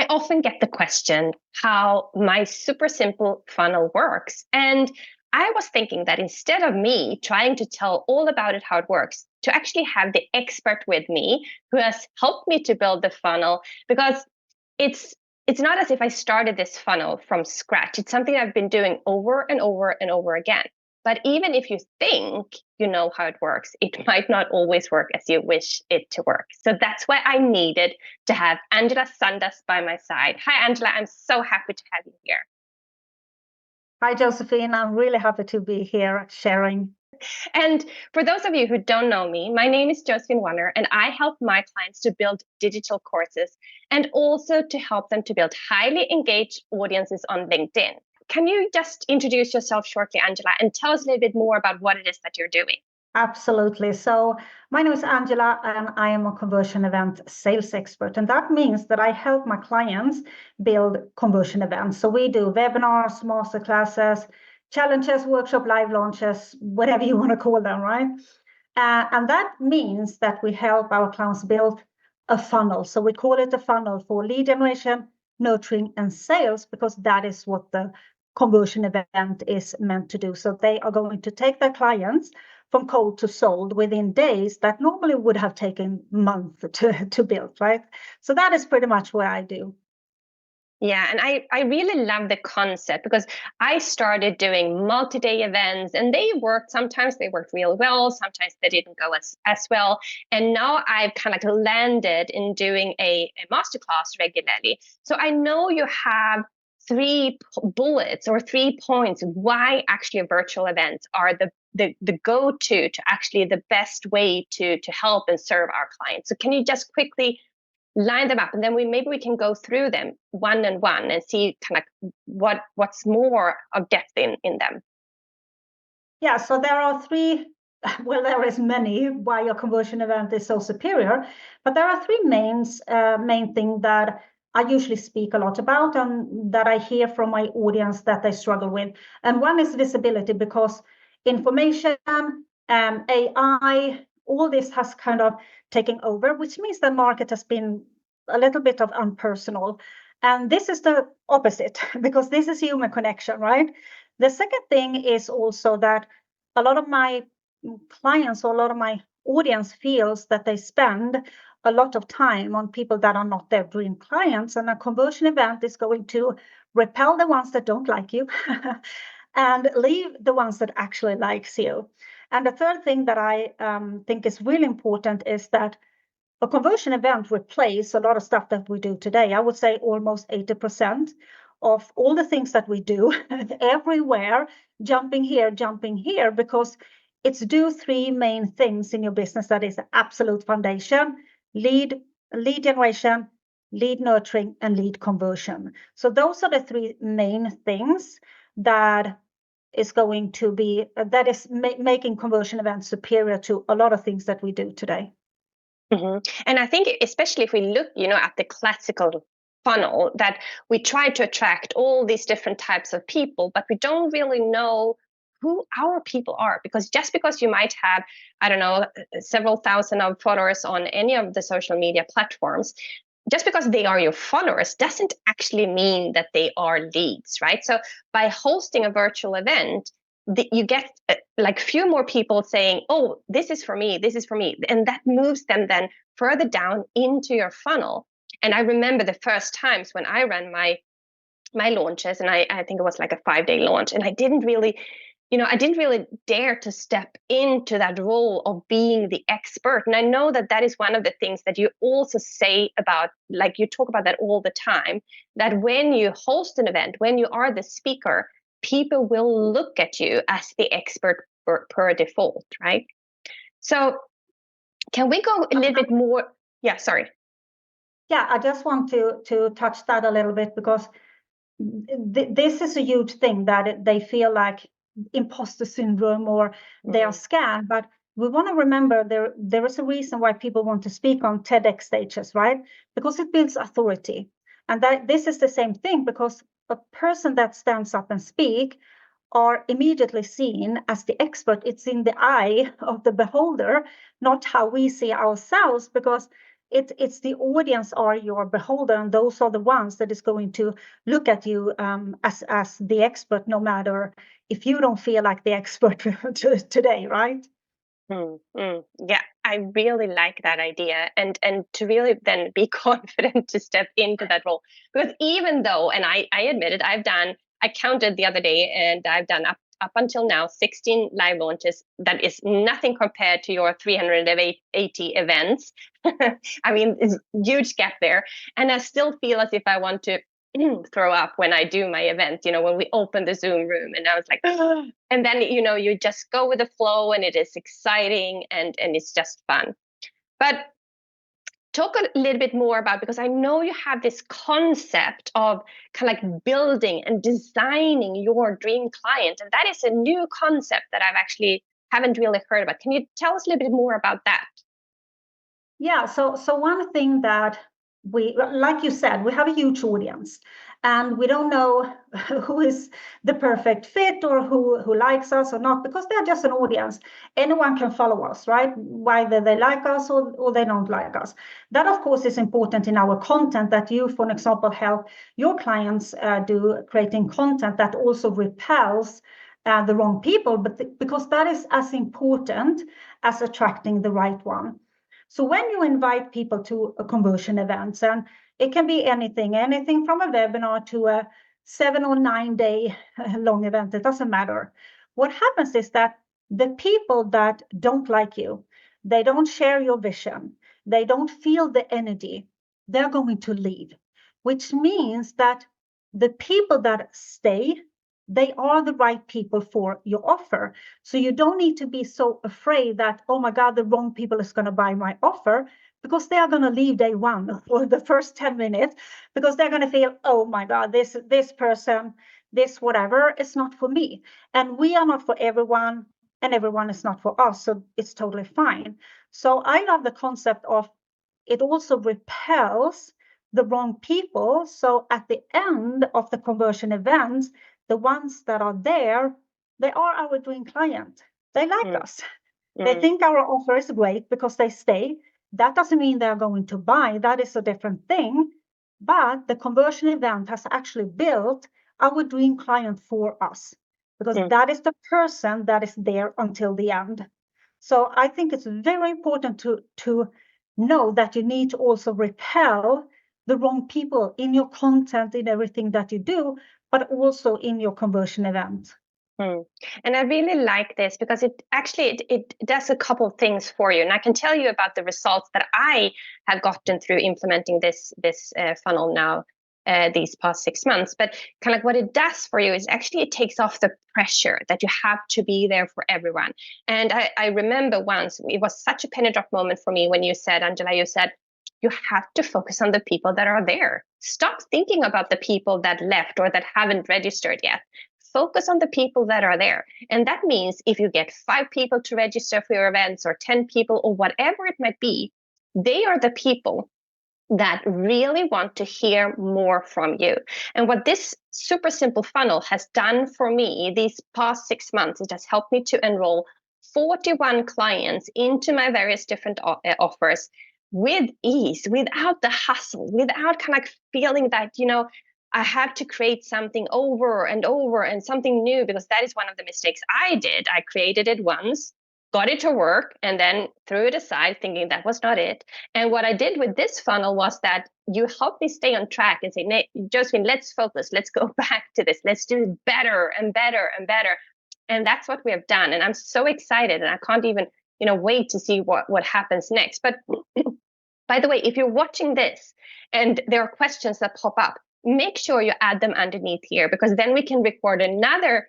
I often get the question how my super simple funnel works. And I was thinking that instead of me trying to tell all about it, how it works, to actually have the expert with me who has helped me to build the funnel, because it's it's not as if I started this funnel from scratch. It's something I've been doing over and over and over again. But even if you think you know how it works, it might not always work as you wish it to work. So that's why I needed to have Angela Sundust by my side. Hi, Angela. I'm so happy to have you here. Hi, Josephine. I'm really happy to be here sharing. And for those of you who don't know me, my name is Josefine Wanner, and I help my clients to build digital courses and also to help them to build highly engaged audiences on LinkedIn. Can you just introduce yourself shortly, Angela, and tell us a little bit more about what it is that you're doing? Absolutely. So my name is Angela, and I am a conversion event sales expert. And that means that I help my clients build conversion events. So we do webinars, masterclasses, challenges, workshop, live launches, whatever you want to call them, right? And that means that we help our clients build a funnel. So we call it a funnel for lead generation, nurturing, and sales, because that is what the conversion event is meant to do. So they are going to take their clients from cold to sold within days that normally would have taken months to build, right? So that is pretty much what I do. Yeah, and I really love the concept, because I started doing multi-day events and they worked. Sometimes they worked real well, sometimes they didn't go as well. And now I've kind of like landed in doing a masterclass regularly. So I know you have three bullets or 3 points why actually virtual events are the go-to to actually the best way to help and serve our clients. So can you just quickly line them up, and then maybe we can go through them one and see kind of what's more of depth in them. Yeah, so there are three, well, there is many why your conversion event is so superior, but there are three main thing that I usually speak a lot about and that I hear from my audience that they struggle with. And one is visibility, because information, AI, all this has kind of taken over, which means the market has been a little bit of unpersonal. And this is the opposite, because this is human connection, right? The second thing is also that a lot of my clients or a lot of my audience feels that they spend a lot of time on people that are not their dream clients, and a conversion event is going to repel the ones that don't like you and leave the ones that actually likes you. And the third thing that I think is really important is that a conversion event replaces a lot of stuff that we do today. I would say almost 80% of all the things that we do everywhere, jumping here, because it's do three main things in your business that is the absolute foundation: lead generation, lead nurturing, and lead conversion. So those are the three main things that is going to be making conversion events superior to a lot of things that we do today. Mm-hmm. And I think especially if we look, at the classical funnel, that we try to attract all these different types of people, but we don't really know who our people are, because just because you might have, I don't know, several thousand of followers on any of the social media platforms, just because they are your followers doesn't actually mean that they are leads, right? So by hosting a virtual event, you get like few more people saying, oh, this is for me, and that moves them then further down into your funnel. And I remember the first times when I ran my launches, and I think it was like a 5-day launch, and I didn't really dare to step into that role of being the expert. And I know that is one of the things that you also say about, like you talk about that all the time, that when you host an event, when you are the speaker, people will look at you as the expert per default, right? So can we go a little bit more? Yeah, sorry. Yeah, I just want to touch that a little bit, because this is a huge thing, that they feel like imposter syndrome or they are scanned. But we want to remember there is a reason why people want to speak on TEDx stages, right? Because it builds authority. And that this is the same thing, because a person that stands up and speak are immediately seen as the expert. It's in the eye of the beholder, not how we see ourselves, because it's the audience are your beholder, and those are the ones that is going to look at you as the expert, no matter if you don't feel like the expert today, right? Yeah, I really like that idea, and to really then be confident to step into that role. Because even though, and I admit it, I counted the other day, and I've done up until now 16 live launches. That is nothing compared to your 380 events. I mean, it's a huge gap there, and I still feel as if I want to throw up when I do my event, when we open the Zoom room, and I was like, and then, you just go with the flow, and it is exciting, and it's just fun. But talk a little bit more about, because I know you have this concept of kind of like building and designing your dream client. And that is a new concept that I've actually haven't really heard about. Can you tell us a little bit more about that? Yeah, so one thing that we, like you said, we have a huge audience, and we don't know who is the perfect fit or who likes us or not, because they're just an audience. Anyone can follow us, right? Whether they like us or they don't like us. That, of course, is important in our content, that you, for example, help your clients do creating content that also repels the wrong people, but because that is as important as attracting the right one. So when you invite people to a conversion event, and it can be anything from a webinar to a 7 or 9 day long event, it doesn't matter. What happens is that the people that don't like you, they don't share your vision, they don't feel the energy, they're going to leave, which means that the people that stay, they are the right people for your offer. So you don't need to be so afraid that, oh my God, the wrong people is going to buy my offer, because they are going to leave day one or the first 10 minutes, because they're going to feel, oh my God, this person, this whatever is not for me. And we are not for everyone, and everyone is not for us. So it's totally fine. So I love the concept of it also repels the wrong people. So at the end of the conversion events, the ones that are there, they are our dream client. They like us. They think our offer is great because they stay. That doesn't mean they're going to buy. That is a different thing. But the conversion event has actually built our dream client for us, because that is the person that is there until the end. So I think it's very important to know that you need to also repel the wrong people in your content, in everything that you do, but also in your conversion event. And I really like this, because it does a couple of things for you, and I can tell you about the results that I have gotten through implementing this funnel now these past 6 months. But kind of like what it does for you is actually it takes off the pressure that you have to be there for everyone. And I remember once it was such a penny drop moment for me when you said, Angela, you said, you have to focus on the people that are there. Stop thinking about the people that left or that haven't registered yet. Focus on the people that are there. And that means if you get 5 people to register for your events, or 10 people, or whatever it might be, they are the people that really want to hear more from you. And what this super simple funnel has done for me these past 6 months, it has helped me to enroll 41 clients into my various different offers with ease, without the hustle, without kind of feeling that, I have to create something over and over and something new, because that is one of the mistakes I did. I created it once, got it to work, and then threw it aside thinking that was not it. And what I did with this funnel was that you helped me stay on track and say, Josefine, let's focus. Let's go back to this. Let's do it better and better and better. And that's what we have done. And I'm so excited, and I can't even, wait to see what happens next. But by the way, if you're watching this and there are questions that pop up, make sure you add them underneath here, because then we can record another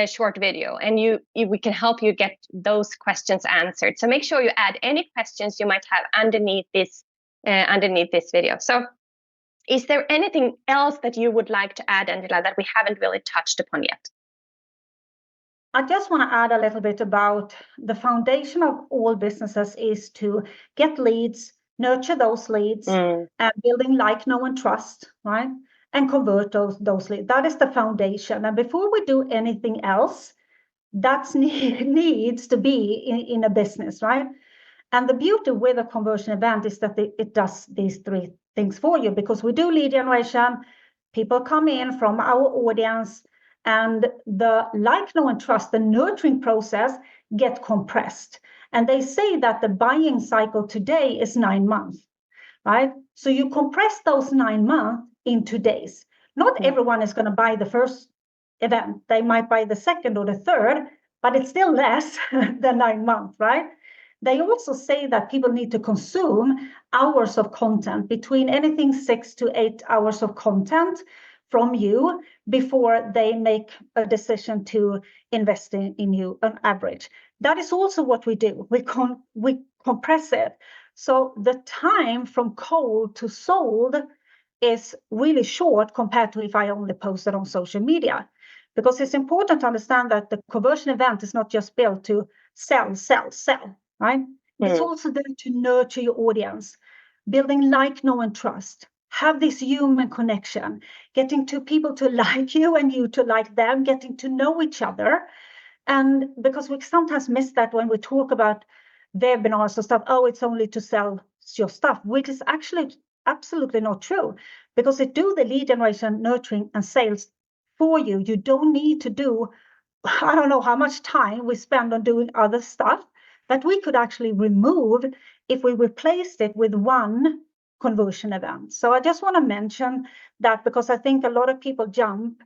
short video, and we can help you get those questions answered. So make sure you add any questions you might have underneath this video. So is there anything else that you would like to add, Angela, that we haven't really touched upon yet? I just want to add a little bit about the foundation of all businesses is to get leads, nurture those leads, and building like, know, and trust, right? And convert those leads. That is the foundation. And before we do anything else, that needs to be in a business, right? And the beauty with a conversion event is that it does these three things for you, because we do lead generation, people come in from our audience, and the like, know, and trust, the nurturing process, get compressed. And they say that the buying cycle today is 9 months, right? So you compress those 9 months into days. Not everyone is going to buy the first event. They might buy the second or the third, but it's still less than 9 months, right? They also say that people need to consume hours of content, between anything 6 to 8 hours of content from you before they make a decision to invest in you on average. That is also what we do. We compress it. So the time from cold to sold is really short compared to if I only posted on social media. Because it's important to understand that the conversion event is not just built to sell, right? It's also there to nurture your audience, building like, know, and trust, have this human connection, getting to people to like you and you to like them, getting to know each other. And because we sometimes miss that when we talk about webinars or stuff, oh, it's only to sell your stuff, which is actually absolutely not true, because it do the lead generation, nurturing, and sales for you. You don't need to do, I don't know how much time we spend on doing other stuff that we could actually remove if we replaced it with one conversion event. So I just want to mention that, because I think a lot of people jump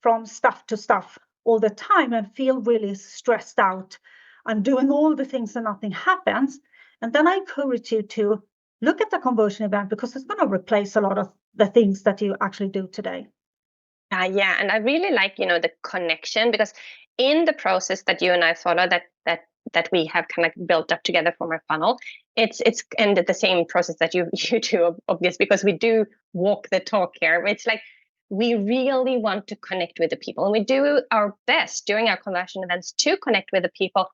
from stuff to stuff all the time and feel really stressed out. I'm doing all the things and nothing happens. And then I encourage you to look at the conversion event, because it's going to replace a lot of the things that you actually do today. Yeah, and I really like, the connection, because in the process that you and I follow, that we have kind of built up together from our funnel, it's and the same process that you do, obviously, because we do walk the talk here. It's like we really want to connect with the people, and we do our best during our conversion events to connect with the people.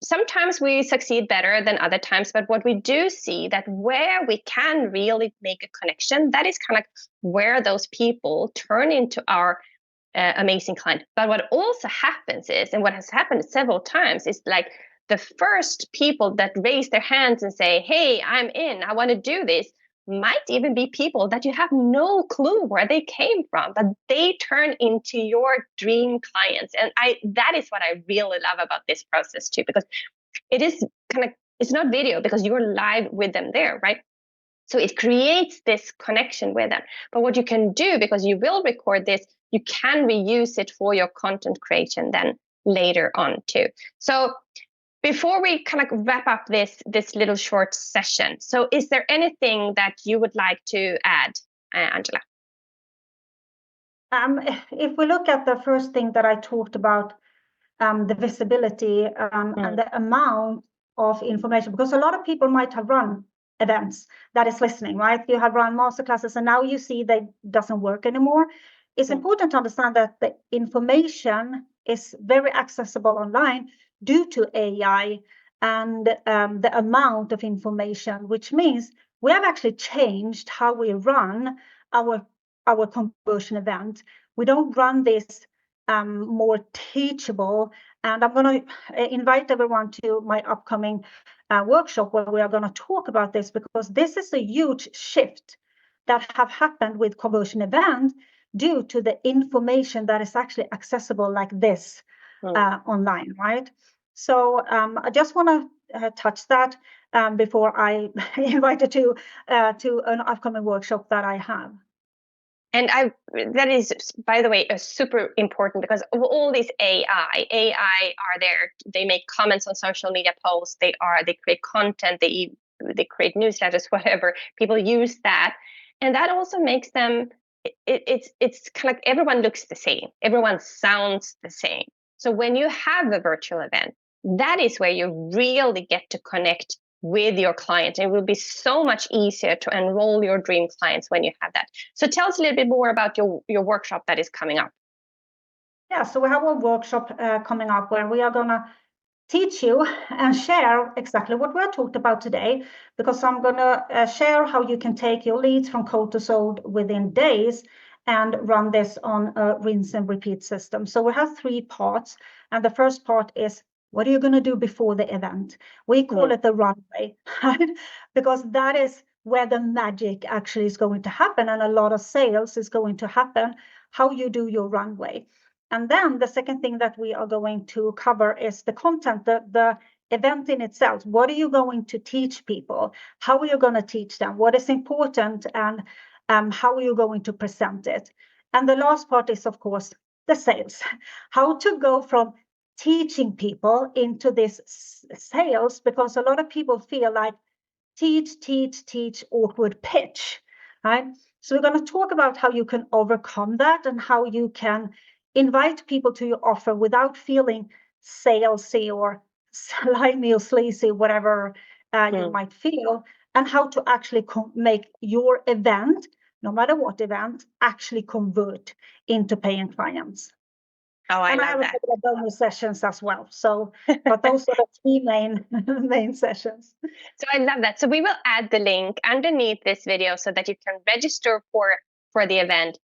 Sometimes we succeed better than other times, but what we do see that where we can really make a connection, that is kind of where those people turn into our amazing client. But what also happens is, and what has happened several times, is like the first people that raise their hands and say, hey, I'm in, I want to do this, might even be people that you have no clue where they came from, but they turn into your dream clients. And that is what I really love about this process too, because it is it's not video, because you're live with them there, right? So it creates this connection with them. But what you can do, because you will record this, you can reuse it for your content creation then later on too. So before we kind of wrap up this little short session, so is there anything that you would like to add, Angela? If we look at the first thing that I talked about, the visibility and the amount of information, because a lot of people might have run events that is listening, right? You have run masterclasses and now you see that doesn't work anymore. It's important to understand that the information is very accessible online due to AI and the amount of information, which means we have actually changed how we run our conversion event. We don't run this more teachable. And I'm going to invite everyone to my upcoming workshop where we are going to talk about this, because this is a huge shift that have happened with conversion event due to the information that is actually accessible like this online, right? So I just want to touch that before I invite you to an upcoming workshop that I have. And that is, by the way, super important, because of all these AI are there. They make comments on social media posts. They create content. They create newsletters, whatever. People use that, and that also makes them. It's kind of like everyone looks the same. Everyone sounds the same. So when you have a virtual event, that is where you really get to connect with your client. It will be so much easier to enroll your dream clients when you have that. So tell us a little bit more about your workshop that is coming up. Yeah, so we have a workshop coming up where we are going to teach you and share exactly what we talked about today, because I'm going to share how you can take your leads from cold to sold within days and run this on a rinse and repeat system. So we have 3 parts. And the first part is What are you going to do before the event? We call it the runway, right? Because that is where the magic actually is going to happen, and a lot of sales is going to happen, how you do your runway. And then the second thing that we are going to cover is the content, the event in itself. What are you going to teach people? How are you going to teach them? What is important, and how are you going to present it? And the last part is, of course, the sales. How to go from teaching people into this sales, because a lot of people feel like teach, awkward pitch, right? So we're going to talk about how you can overcome that and how you can invite people to your offer without feeling salesy or slimy or sleazy, whatever you might feel, and how to actually make your event, no matter what event, actually convert into paying clients. Oh, I And I love have a that. couple of bonus sessions as well. So, but those are the three main sessions. So I love that. So we will add the link underneath this video so that you can register for the event.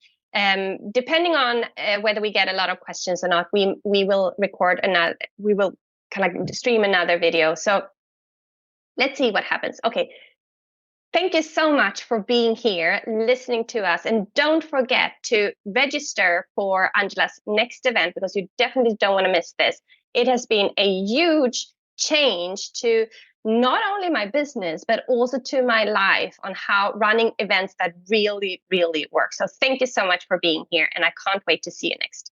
Depending on whether we get a lot of questions or not, we will record another. We will kind of stream another video. So let's see what happens. Okay. Thank you so much for being here, listening to us. And don't forget to register for Angela's next event, because you definitely don't want to miss this. It has been a huge change to not only my business, but also to my life on how running events that really, really work. So thank you so much for being here. And I can't wait to see you next.